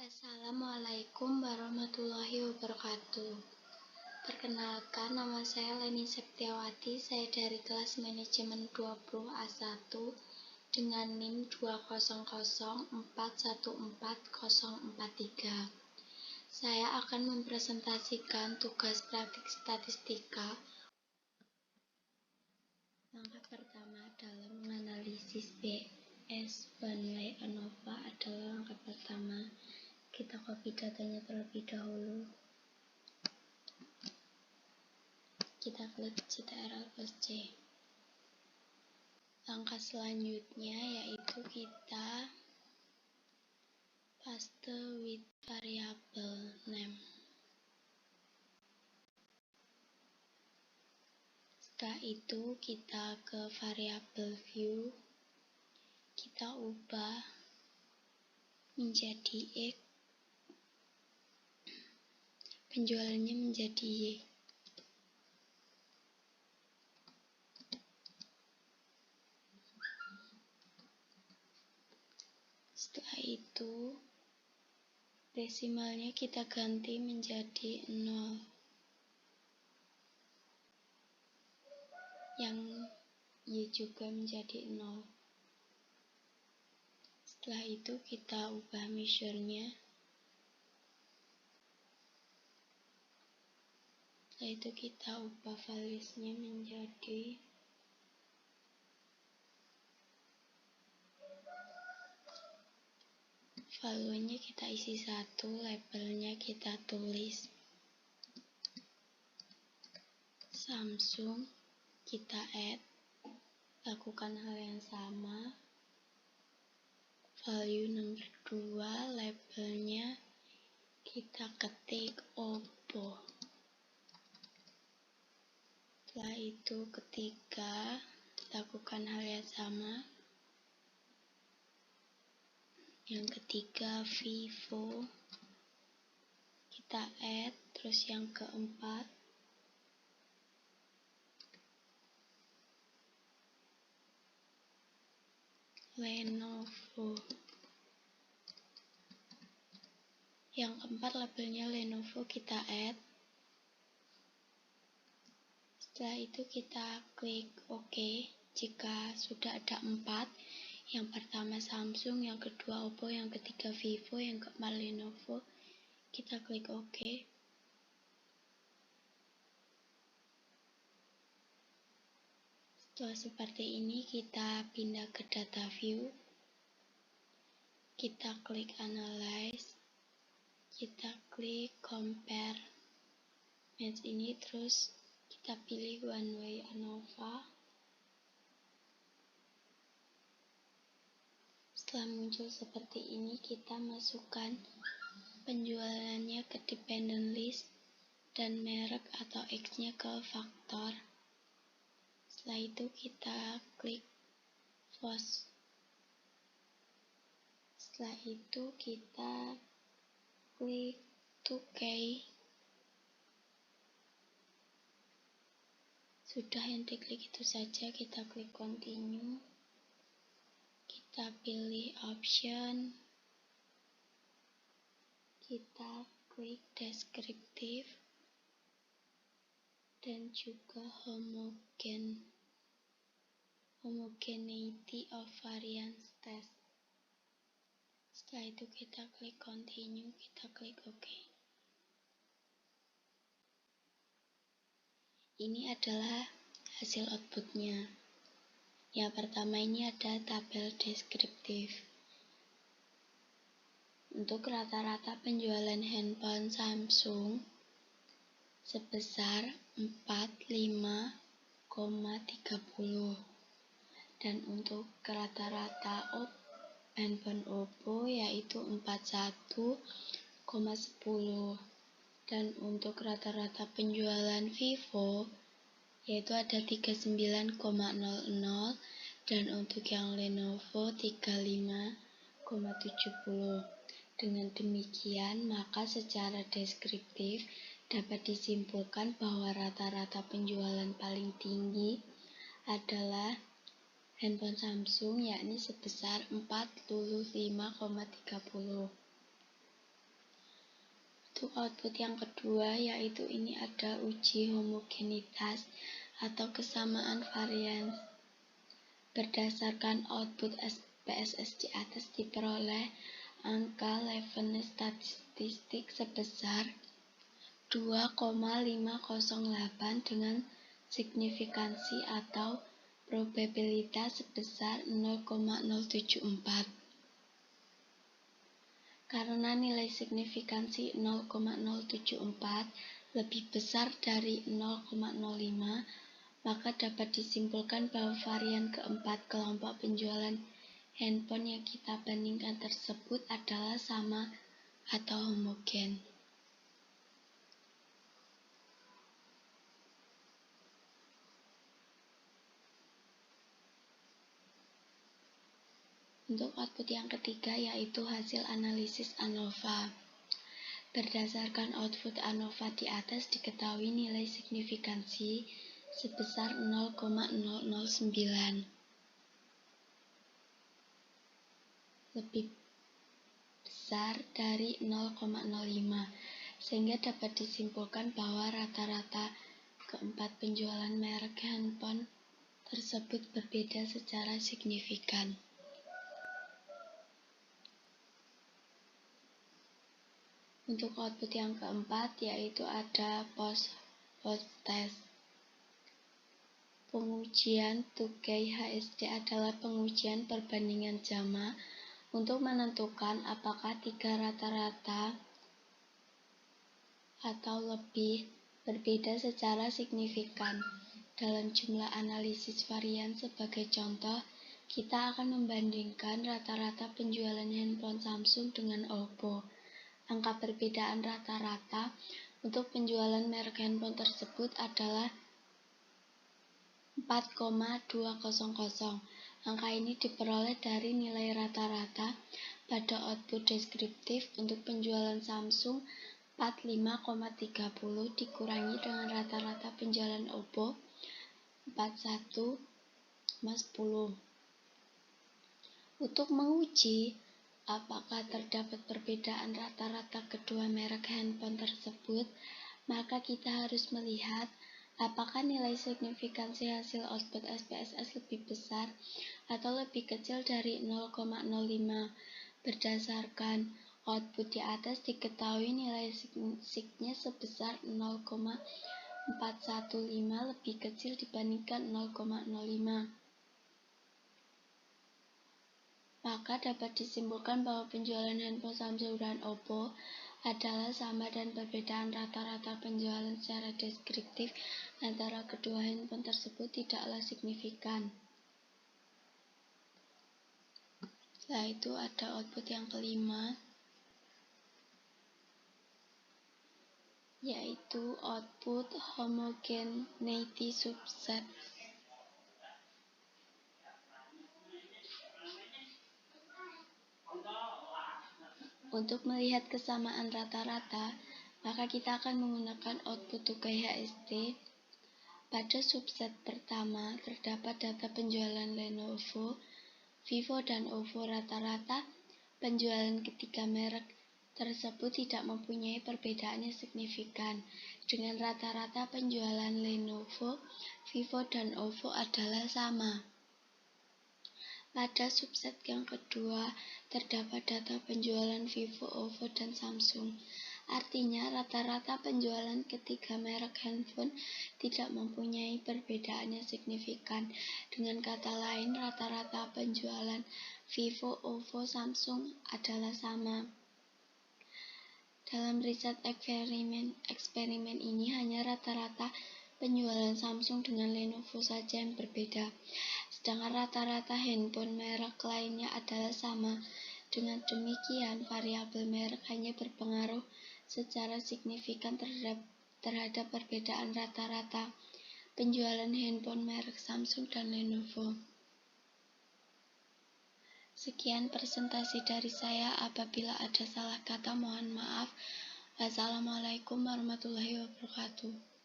Assalamualaikum warahmatullahi wabarakatuh. Perkenalkan, nama saya Leni Septiawati. Saya dari kelas manajemen 20A1 dengan NIM 200414043. Saya akan mempresentasikan tugas praktik statistika. Langkah pertama dalam menganalisis BS One Way ANOVA adalah langkah pertama. Kita copy datanya terlebih dahulu. Kita klik Ctrl+C. Langkah selanjutnya yaitu kita paste with variable name. Setelah itu kita ke variable view. Kita ubah menjadi X. Penjualannya menjadi Y. Setelah itu desimalnya kita ganti menjadi 0. Yang Y juga menjadi 0. Setelah itu kita ubah measure-nya. Setelah itu kita ubah values-nya menjadi value-nya kita isi 1, labelnya kita tulis Samsung, kita add, lakukan hal yang sama. Value nomor 2, labelnya kita ketik Oppo. Setelah itu ketiga, lakukan hal yang sama. Yang ketiga Vivo, kita add. Terus yang keempat Lenovo. Yang keempat labelnya Lenovo, kita add. Setelah itu kita klik OK. Jika sudah ada 4, yang pertama Samsung, yang kedua Oppo, yang ketiga Vivo, yang keempat Lenovo, kita klik OK. Setelah seperti ini kita pindah ke data view. Kita klik Analyze. Kita klik Compare Match ini, terus kita pilih One Way ANOVA. Setelah muncul seperti ini, kita masukkan penjualannya ke dependent list dan merek atau X-nya ke faktor. Setelah itu kita klik Close. Setelah itu kita klik 2K. Sudah, yang diklik itu saja. Kita klik Continue. Kita pilih Option. Kita klik Descriptive dan juga Homogeneity of Variance Test. Setelah itu kita klik Continue. Kita klik OK. Ini adalah hasil outputnya. Yang pertama ini ada tabel deskriptif. Untuk rata-rata penjualan handphone Samsung sebesar 45,30. Dan untuk rata-rata handphone Oppo yaitu 41,10. Dan untuk rata-rata penjualan Vivo yaitu ada 39,00, dan untuk yang Lenovo 35,70. Dengan demikian, maka secara deskriptif dapat disimpulkan bahwa rata-rata penjualan paling tinggi adalah handphone Samsung, yakni sebesar 45,30. Untuk output yang kedua, yaitu ini ada uji homogenitas atau kesamaan varians. Berdasarkan output PSS di atas diperoleh angka levenes statistik sebesar 2,508 dengan signifikansi atau probabilitas sebesar 0,074. Karena nilai signifikansi 0,074 lebih besar dari 0,05, maka dapat disimpulkan bahwa varian keempat kelompok penjualan handphone yang kita bandingkan tersebut adalah sama atau homogen. Untuk output yang ketiga yaitu hasil analisis ANOVA. Berdasarkan output ANOVA di atas diketahui nilai signifikansi sebesar 0,009. Lebih besar dari 0,05, sehingga dapat disimpulkan bahwa rata-rata keempat penjualan merek handphone tersebut berbeda secara signifikan. Untuk output yang keempat yaitu ada post test. Pengujian Tukey HSD adalah pengujian perbandingan jama untuk menentukan apakah tiga rata-rata atau lebih berbeda secara signifikan. Dalam jumlah analisis varian sebagai contoh, kita akan membandingkan rata-rata penjualan handphone Samsung dengan Oppo. Angka perbedaan rata-rata untuk penjualan merek handphone tersebut adalah 4,200. Angka ini diperoleh dari nilai rata-rata pada output deskriptif untuk penjualan Samsung 45,30 dikurangi dengan rata-rata penjualan Oppo 41,10. Untuk menguji apakah terdapat perbedaan rata-rata kedua merek handphone tersebut, maka kita harus melihat apakah nilai signifikansi hasil output SPSS lebih besar atau lebih kecil dari 0,05. Berdasarkan output di atas diketahui nilai signya sebesar 0,415 lebih kecil dibandingkan 0,05. Maka dapat disimpulkan bahwa penjualan handphone Samsung dan Oppo adalah sama dan perbedaan rata-rata penjualan secara deskriptif antara kedua handphone tersebut tidaklah signifikan. Setelah itu ada output yang kelima, yaitu output homogeneity subset. Untuk melihat kesamaan rata-rata, maka kita akan menggunakan output Tukey HSD. Pada subset pertama, terdapat data penjualan Lenovo, Vivo, dan Oppo. Rata-rata penjualan ketiga merek tersebut tidak mempunyai perbedaan yang signifikan, dengan rata-rata penjualan Lenovo, Vivo, dan Oppo adalah sama. Pada subset yang kedua, terdapat data penjualan Vivo, Oppo, dan Samsung. Artinya, rata-rata penjualan ketiga merek handphone tidak mempunyai perbedaan yang signifikan. Dengan kata lain, rata-rata penjualan Vivo, Oppo, Samsung adalah sama. Dalam riset eksperimen ini hanya rata-rata penjualan Samsung dengan Lenovo saja yang berbeda, sedangkan rata-rata handphone merek lainnya adalah sama. Dengan demikian, variabel merek hanya berpengaruh secara signifikan terhadap perbedaan rata-rata penjualan handphone merek Samsung dan Lenovo. Sekian presentasi dari saya. Apabila ada salah kata, mohon maaf. Wassalamualaikum warahmatullahi wabarakatuh.